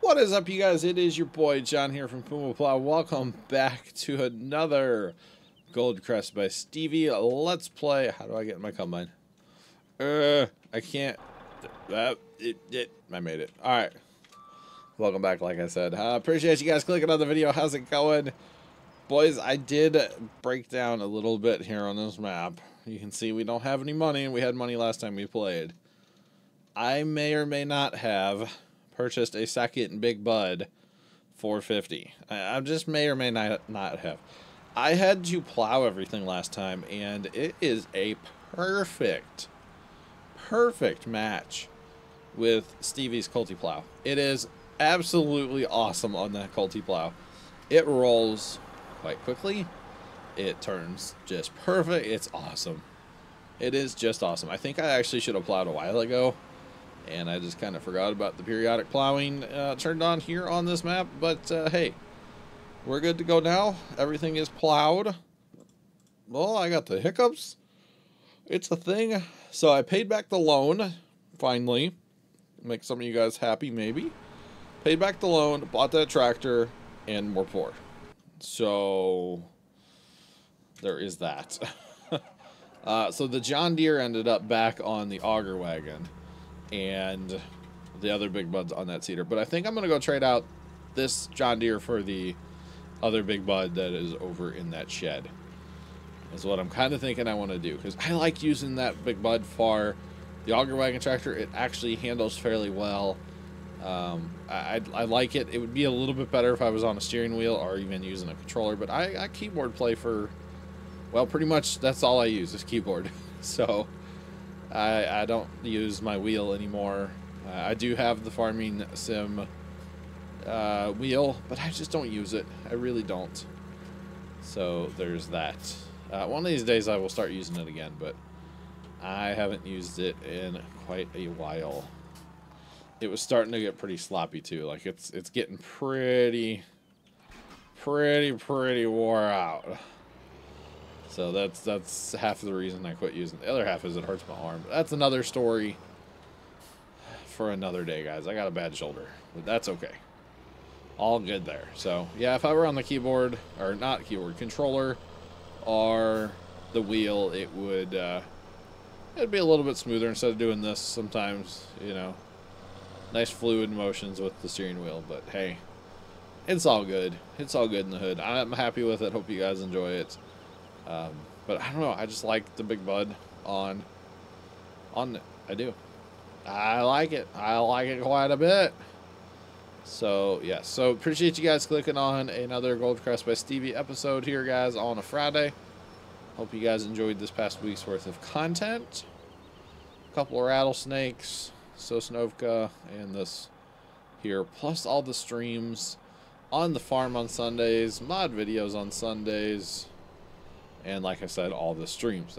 What is up, you guys? It is your boy John here from PumaPlow. Welcome back to another Gold Crest by Stevie. Let's play. How do I get in my combine? I can't. I made it. All right. Welcome back. Like I said, appreciate you guys clicking on the video. How's it going, boys? I did break down a little bit here on this map. You can see we don't have any money. We had money last time we played. I may or may not have purchased a second Big Bud 450. I just may or may not have. I had to plow everything last time, and it is a perfect match with Stevie's Culti Plow. It is absolutely awesome on that Culti Plow. It rolls quite quickly. It turns just perfect. It's awesome. It is just awesome. I think I actually should have plowed a while ago, and I just kind of forgot about the periodic plowing turned on here on this map. But hey, we're good to go now. Everything is plowed. Well, I got the hiccups. It's a thing. So I paid back the loan, finally. Make some of you guys happy, maybe. Paid back the loan, bought that tractor, and more poor. So there is that. So the John Deere ended up back on the auger wagon, and the other Big Buds on that seeder. But I think I'm going to go trade out this John Deere for the other Big Bud that is over in that shed. Is what I'm kind of thinking I want to do, because I like using that Big Bud for the auger wagon tractor. It actually handles fairly well. I like it. It would be a little bit better if I was on a steering wheel or even using a controller, but I keyboard play for, well, pretty much that's all I use is keyboard. So I don't use my wheel anymore. I do have the farming sim wheel, but I just don't use it. I really don't. So there's that. One of these days I will start using it again, but I haven't used it in quite a while. It was starting to get pretty sloppy too. Like it's getting pretty wore out. So that's half of the reason I quit using it. The other half is it hurts my arm. But that's another story for another day, guys. I got a bad shoulder, but that's okay. All good there. So yeah, if I were on the keyboard, or not keyboard, controller, or the wheel, it would it'd be a little bit smoother instead of doing this sometimes, you know. Nice fluid motions with the steering wheel, but hey, it's all good. It's all good in the hood. I'm happy with it. Hope you guys enjoy it. But I don't know. I just like the Big Bud on I do. I like it. I like it quite a bit. So yeah. So appreciate you guys clicking on another Gold Crest by Stevie episode here, guys, on a Friday. Hope you guys enjoyed this past week's worth of content. A couple of rattlesnakes, Sosnovka, and this here, plus all the streams on the farm on Sundays, mod videos on Sundays, and like I said, all the streams.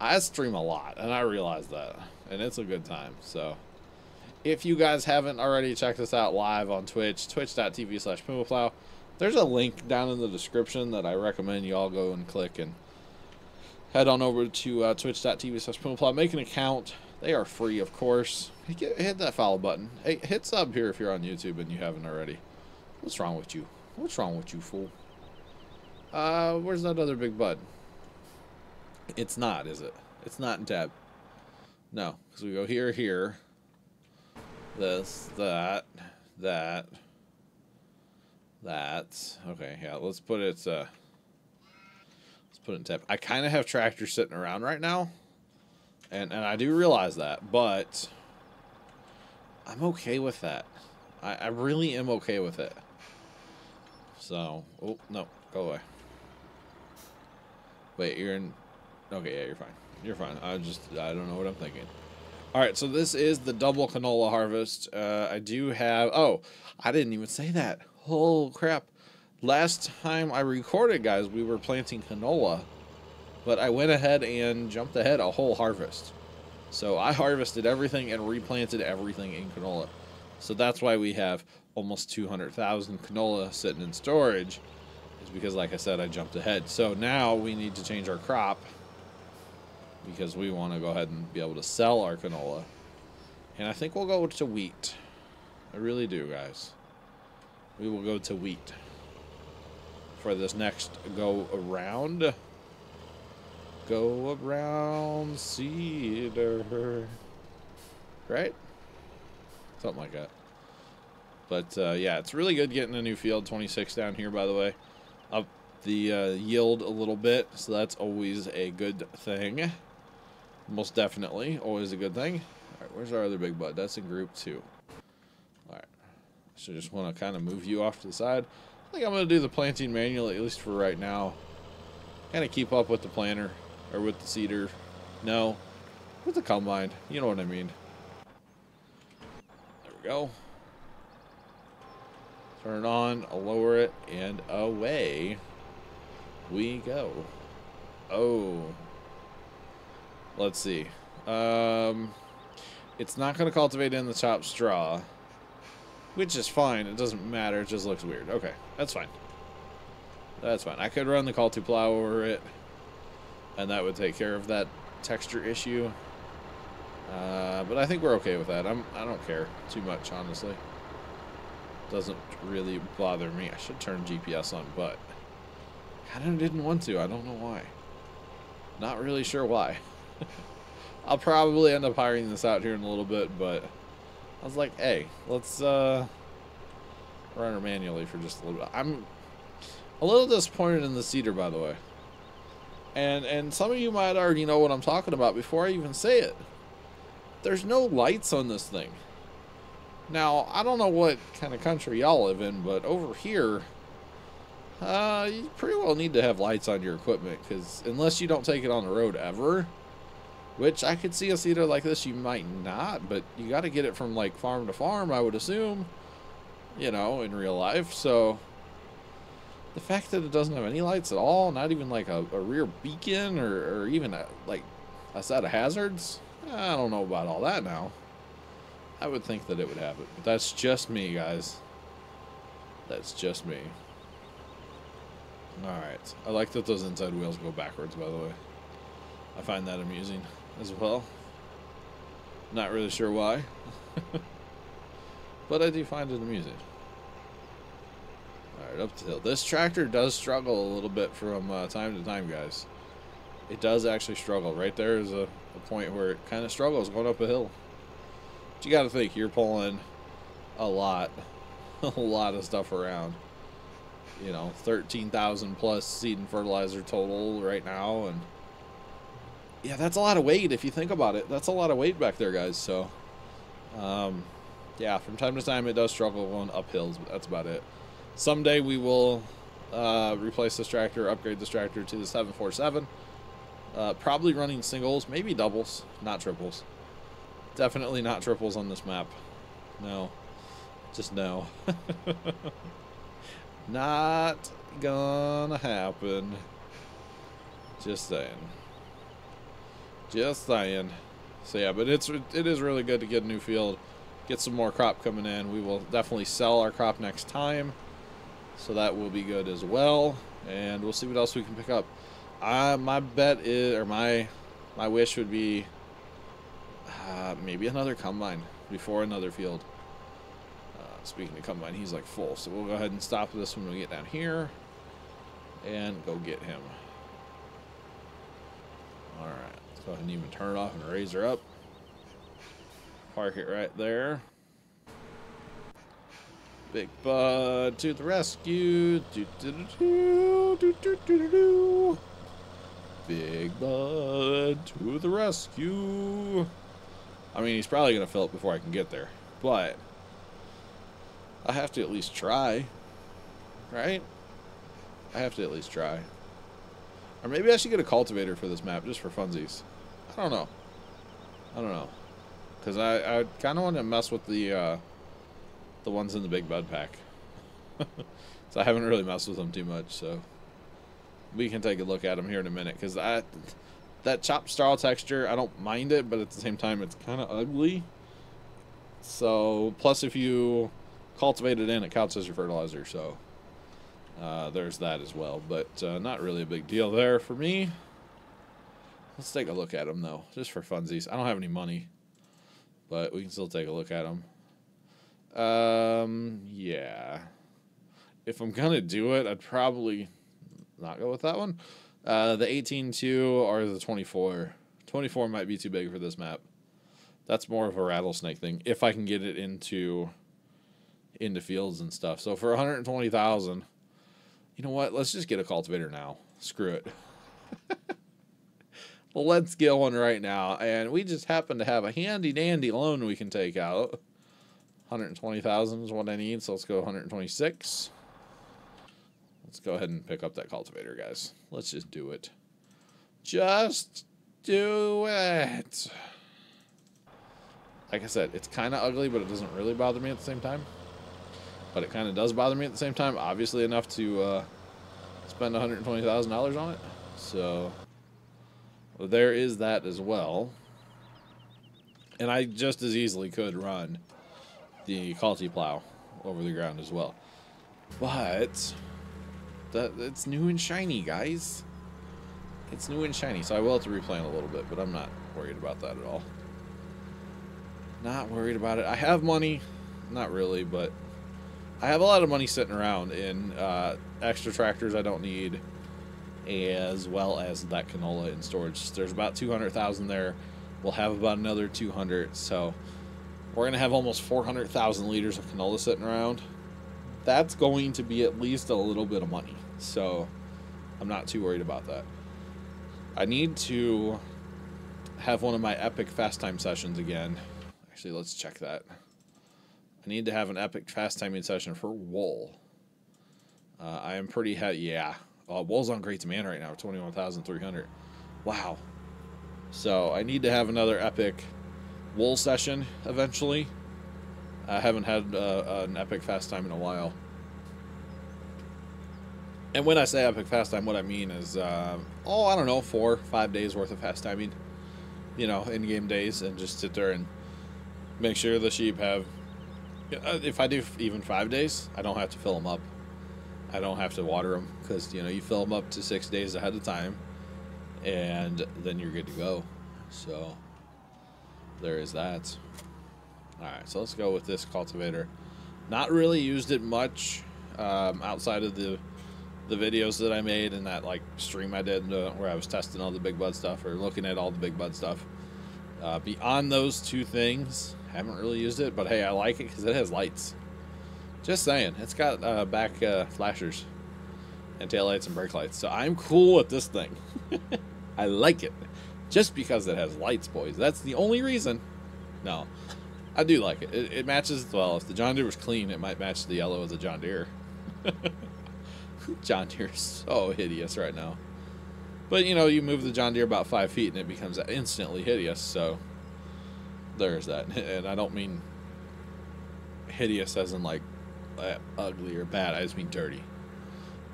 I stream a lot, and I realize that, and it's a good time. So if you guys haven't already checked us out live on Twitch, twitch.tv/PumaPlow, there's a link down in the description that I recommend you all go and click and head on over to twitch.tv/PumaPlow. Make an account. They are free, of course. Hit that follow button. Hey, hit sub here if you're on YouTube and you haven't already. What's wrong with you? What's wrong with you, fool? Where's that other Big Bud? It's not, is it? It's not in tab. No, because we go here, here. This, that. Okay, yeah, let's put it in tab. I kind of have tractors sitting around right now. And I do realize that, but I'm okay with that. I really am okay with it. So, oh, no, go away. Wait, you're in, okay, yeah, you're fine. You're fine. I don't know what I'm thinking. All right, so this is the double canola harvest. I do have, oh, I didn't even say that. Oh, crap. Last time I recorded, guys, we were planting canola. But I went ahead and jumped ahead a whole harvest. So I harvested everything and replanted everything in canola. So that's why we have almost 200,000 canola sitting in storage. Is because, like I said, I jumped ahead. So now we need to change our crop, because we want to go ahead and be able to sell our canola. And I think we'll go to wheat. I really do, guys. We will go to wheat for this next go around. Go around cedar. Right? Something like that. But, yeah, it's really good getting a new field. 26 down here, by the way. Up the yield a little bit, so that's always a good thing. Most definitely. Always a good thing. Alright, where's our other big bud? That's in group 2. Alright. So just want to kind of move you off to the side. I think I'm going to do the planting manually, at least for right now. Kind of keep up with the planter. Or with the seeder. No. With the combine. You know what I mean. There we go. Turn it on, I'll lower it, and away we go. Oh. Let's see. It's not going to cultivate in the chopped straw. Which is fine. It doesn't matter. It just looks weird. Okay. That's fine. That's fine. I could run the PumaPlow over it. And that would take care of that texture issue. But I think we're okay with that. I don't care too much, honestly. Doesn't really bother me. I should turn GPS on, but I kind of didn't want to. I don't know why. Not really sure why. I'll probably end up hiring this out here in a little bit, but I was like, hey, let's run her manually for just a little bit. I'm a little disappointed in the cedar, by the way. And some of you might already know what I'm talking about before I even say it. There's no lights on this thing. Now, I don't know what kind of country y'all live in, but over here, you pretty well need to have lights on your equipment, because unless you don't take it on the road ever, which I could see a cedar like this, you might not, but you got to get it from, like, farm to farm, I would assume, you know, in real life. So the fact that it doesn't have any lights at all, not even like a rear beacon or even like a set of hazards, I don't know about all that now. I would think that it would have it, but that's just me, guys. That's just me. Alright. I like that those inside wheels go backwards, by the way. I find that amusing as well. Not really sure why. But I do find it amusing. Alright, up the hill. This tractor does struggle a little bit from time to time, guys. It does actually struggle. Right there is a point where it kind of struggles going up a hill. But you got to think, you're pulling a lot of stuff around. You know, 13,000 plus seed and fertilizer total right now, and yeah, that's a lot of weight if you think about it. That's a lot of weight back there, guys. So, yeah, from time to time it does struggle going up hills, but that's about it. Someday we will replace this tractor, upgrade this tractor to the 747. Probably running singles, maybe doubles, not triples. Definitely not triples on this map. No. Just no. Not gonna happen. Just saying. Just saying. So yeah, but it is really good to get a new field, get some more crop coming in. We will definitely sell our crop next time, so that will be good as well. And we'll see what else we can pick up. My bet is, or my wish would be maybe another combine before another field. Speaking of combine, he's like full, so we'll go ahead and stop this when we get down here and go get him. Alright, let's go ahead and even turn it off and raise her up. Park it right there. Big Bud to the rescue. Do, do, do, do, do, do, do, do. Big Bud to the rescue. I mean, he's probably going to fill it before I can get there, but I have to at least try, right? I have to at least try. Or maybe I should get a cultivator for this map just for funsies. I don't know. I don't know. Because I kind of want to mess with the ones in the Big Bud pack. So I haven't really messed with them too much, so we can take a look at them here in a minute. Because that chopped straw texture, I don't mind it, but at the same time it's kind of ugly. So, plus if you cultivate it in, it counts as your fertilizer, so there's that as well. But not really a big deal there for me. Let's take a look at them, though, just for funsies. I don't have any money, but we can still take a look at them. Yeah. If I'm gonna do it, I'd probably not go with that one. The 18-2 or the 24. 24 might be too big for this map. That's more of a rattlesnake thing, if I can get it into fields and stuff. So for 120,000, you know what? Let's just get a cultivator now. Screw it. Well, let's get one right now. And we just happen to have a handy-dandy loan we can take out. 120,000 is what I need, so let's go 126. Let's go ahead and pick up that cultivator, guys. Let's just do it. Just do it. Like I said, it's kind of ugly, but it doesn't really bother me at the same time. But it kind of does bother me at the same time, obviously enough to spend $120,000 on it. So well, there is that as well. And I just as easily could run the PumaPlow over the ground as well. But it's new and shiny, guys. It's new and shiny, so I will have to replan a little bit, but I'm not worried about that at all. Not worried about it. I have money. Not really, but I have a lot of money sitting around in extra tractors I don't need, as well as that canola in storage. There's about 200,000 there. We'll have about another 200, so we're gonna have almost 400,000 liters of canola sitting around. That's going to be at least a little bit of money, so I'm not too worried about that. I need to have one of my epic fast time sessions again. Actually, let's check that. I need to have an epic fast timing session for wool. I am pretty yeah. Wool's on great demand right now, 21,300. Wow. So I need to have another epic wool session eventually. I haven't had an epic fast time in a while. And when I say epic fast time, what I mean is, I don't know, 4 or 5 days worth of fast timing. You know, in-game days, and just sit there and make sure the sheep have... If I do even 5 days, I don't have to fill them up. I don't have to water them, because, you know, you fill them up to 6 days ahead of time, and then you're good to go. So, there is that. Alright, so let's go with this cultivator. Not really used it much outside of the videos that I made and that like stream I did where I was testing all the big bud stuff or looking at all the big bud stuff. Beyond those two things, haven't really used it, but hey, I like it because it has lights. Just saying, it's got back flashers and taillights and brake lights, so I'm cool with this thing. I like it just because it has lights, boys. That's the only reason. No, I do like it. It matches well. If the John Deere was clean, it might match the yellow of the John Deere. John Deere is so hideous right now. But, you know, you move the John Deere about 5 feet and it becomes instantly hideous, so there's that. And I don't mean hideous as in, like, ugly or bad. I just mean dirty.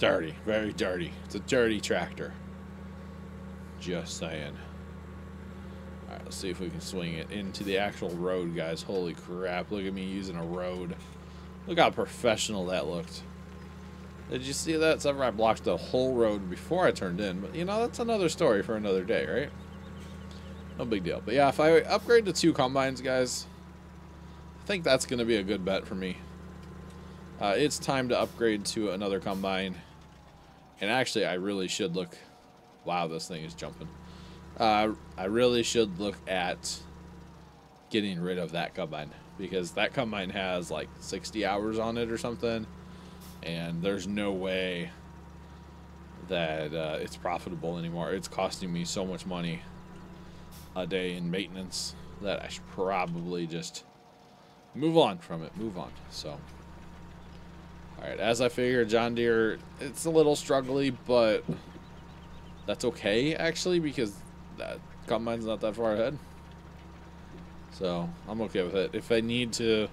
Dirty. Very dirty. It's a dirty tractor. Just saying. Alright, let's see if we can swing it into the actual road, guys. Holy crap, look at me using a road. Look how professional that looked. Did you see that? So I blocked the whole road before I turned in. But, you know, that's another story for another day, right? No big deal. But, yeah, if I upgrade to 2 combines, guys, I think that's going to be a good bet for me. It's time to upgrade to another combine. And, actually, I really should look... Wow, this thing is jumping. I really should look at getting rid of that combine. Because that combine has, like, 60 hours on it or something. And there's no way that it's profitable anymore. It's costing me so much money a day in maintenance that I should probably just move on from it. Move on. So, alright, as I figured, John Deere, it's a little struggly, but that's okay, actually, because that combine's not that far ahead. So, I'm okay with it. If I need to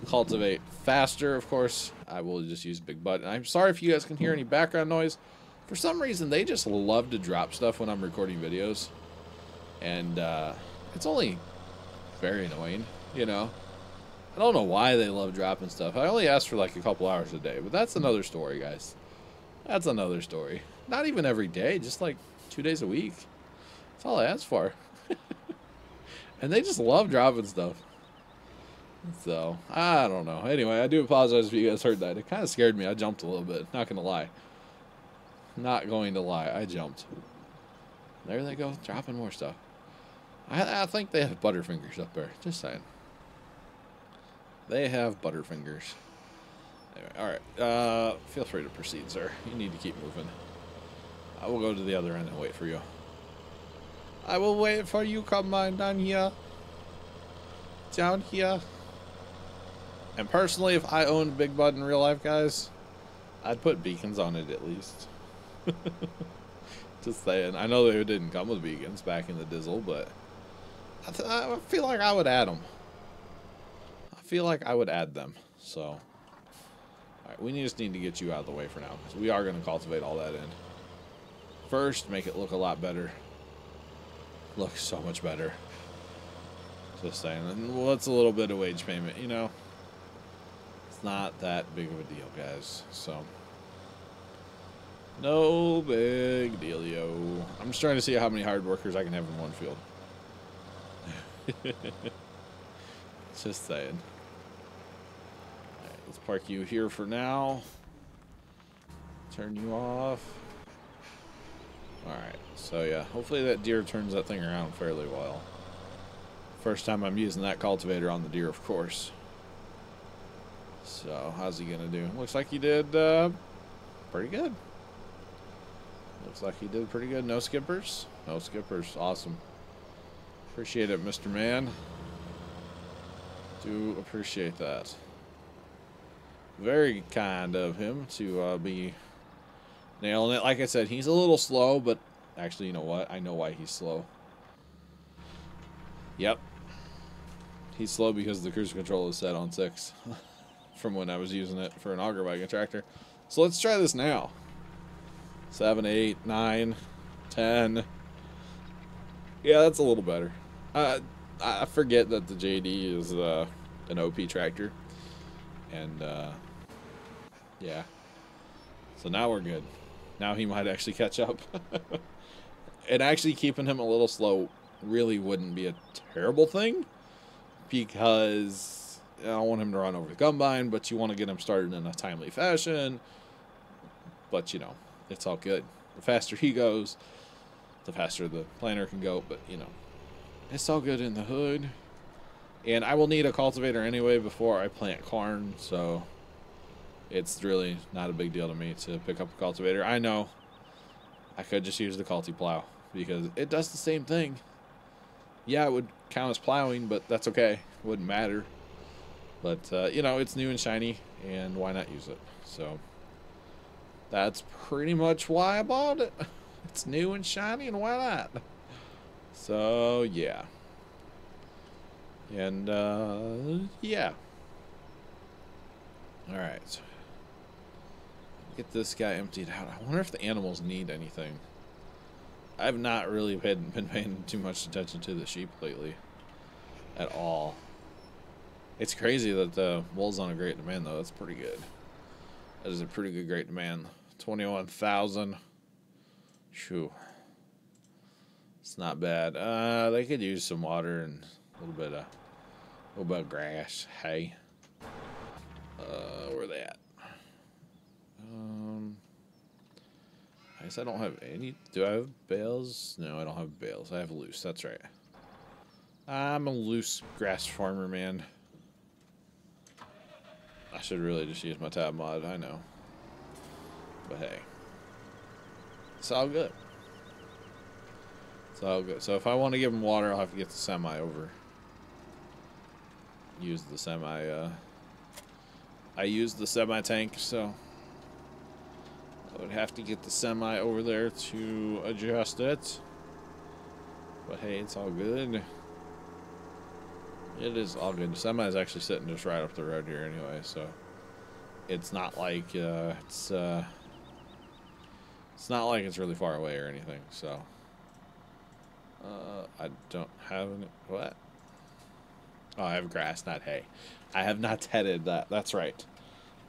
cultivate faster, of course, I will just use Big Bud. And I'm sorry if you guys can hear any background noise. For some reason, they just love to drop stuff when I'm recording videos. And it's only very annoying, you know. I don't know why they love dropping stuff. I only ask for like a couple hours a day, but that's another story, guys. That's another story. Not even every day, just like 2 days a week. That's all I ask for. And they just love dropping stuff. So, I don't know. Anyway, I do apologize if you guys heard that. It kind of scared me. I jumped a little bit. Not going to lie. Not going to lie. I jumped. There they go. Dropping more stuff. I think they have Butterfingers up there. Just saying. They have Butterfingers. Anyway, alright. Feel free to proceed, sir. You need to keep moving. I will go to the other end and wait for you. I will wait for you, Combine, down here. Down here. And personally, if I owned a Big Bud in real life, guys, I'd put beacons on it at least. Just saying. I know they didn't come with beacons back in the Dizzle, but I feel like I would add them. I feel like I would add them. So, alright, we just need to get you out of the way for now, because we are going to cultivate all that in. First, make it look a lot better. Look so much better. Just saying. And what's a little bit of wage payment, you know? It's not that big of a deal, guys. So, no big dealio. I'm just trying to see how many hard workers I can have in one field. Just saying. Alright, let's park you here for now. Turn you off. Alright, so yeah, hopefully that deer turns that thing around fairly well. First time I'm using that cultivator on the deer, of course. So, how's he gonna do? Looks like he did pretty good. Looks like he did pretty good. No skippers? No skippers. Awesome. Appreciate it, Mr. Man. Do appreciate that. Very kind of him to be nailing it. Like I said, he's a little slow, but actually, you know what? I know why he's slow. Yep. He's slow because the cruise control is set on 6 from when I was using it for an auger wagon tractor. So let's try this now. 7, 8, 9, 10. Yeah, that's a little better. I forget that the JD is an OP tractor. And, yeah. So now we're good. Now he might actually catch up. And actually keeping him a little slow really wouldn't be a terrible thing, because I don't want him to run over the combine, but you want to get him started in a timely fashion. But, you know, it's all good. The faster he goes, the faster the planter can go. But, you know, it's all good in the hood. And I will need a cultivator anyway before I plant corn, so it's really not a big deal to me to pick up a cultivator. I know I could just use the PumaPlow because it does the same thing. Yeah, it would count as plowing, but that's okay. It wouldn't matter. But, you know, it's new and shiny, and why not use it? So that's pretty much why I bought it. It's new and shiny, and why not? So, yeah. And, yeah. Alright. Get this guy emptied out. I wonder if the animals need anything. I've not really been paying too much attention to the sheep lately. At all. It's crazy that the wool's on a great demand, though. That's pretty good. That is a pretty good great demand. 21,000. Shoo. It's not bad. They could use some water and a little bit of grass. Hay. Where are they at? I guess I don't have any. Do I have bales? No, I don't have bales. I have loose. That's right. I'm a loose grass farmer, man. I should really just use my tab mod. I know. But hey. It's all good. It's all good. So if I want to give them water, I'll have to get the semi over. Use the semi, I used the semi tank, so I would have to get the semi over there to adjust it. But hey, it's all good. It is all good. The semi is actually sitting just right up the road here anyway, so it's not like it's not like it's really far away or anything. So I don't have any. What? Oh, I have grass, not hay. I have not tedded that. That's right.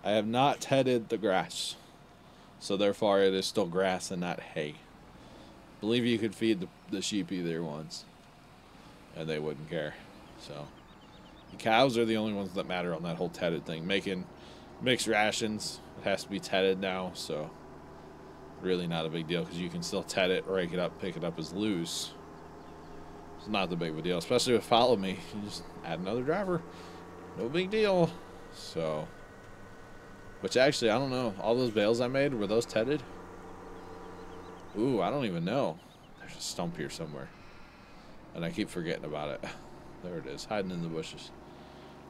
I have not tedded the grass. So therefore, it is still grass and not hay. Believe you could feed the sheep either once, and they wouldn't care. So The cows are the only ones that matter on that whole tedded thing. Making mixed rations, it has to be tedded now, so really not a big deal because you can still ted it, rake it up, pick it up as loose. It's not the big of a deal, especially with Follow Me. You just add another driver, no big deal. So, which actually, I don't know, all those bales I made, were those tedded? Ooh, I don't even know. There's a stump here somewhere, and I keep forgetting about it. There it is, hiding in the bushes.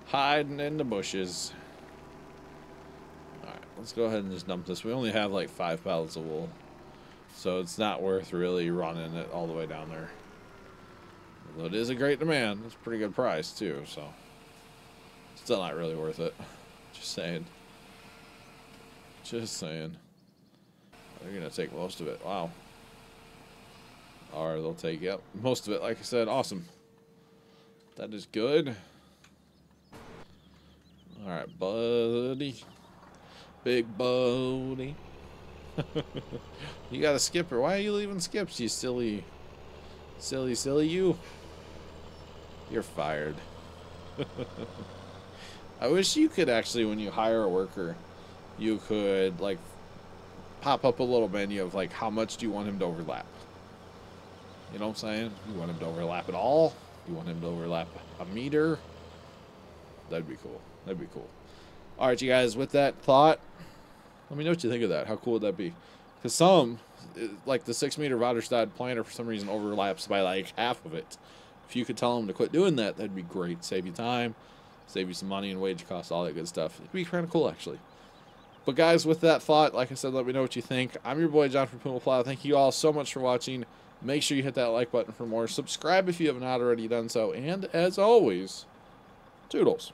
Hiding in the bushes. Alright, let's go ahead and just dump this. We only have like 5 pallets of wool, so it's not worth really running it all the way down there. Although it is a great demand. It's a pretty good price too, so still not really worth it. Just saying. Just saying. They're gonna take most of it. Wow. Or they'll take, yep, most of it. Like I said, awesome. That is good. Alright, buddy. Big buddy. You got a skipper. Why are you leaving skips, you silly you? You're fired. I wish you could actually, when you hire a worker, you could like pop up a little menu of like how much do you want him to overlap. You know what I'm saying? You want him to overlap at all? You want him to overlap a meter? That'd be cool. That'd be cool. Alright, you guys, with that thought, let me know what you think of that. How cool would that be? Because some, like the 6-meter Vaderstad planter, for some reason overlaps by like half of it. If you could tell them to quit doing that, that'd be great. Save you time, save you some money and wage costs, all that good stuff. It'd be kind of cool, actually. But guys, with that thought, like I said, let me know what you think. I'm your boy John from PumaPlow. Thank you all so much for watching. Make sure you hit that like button for more. Subscribe if you have not already done so. And as always, toodles.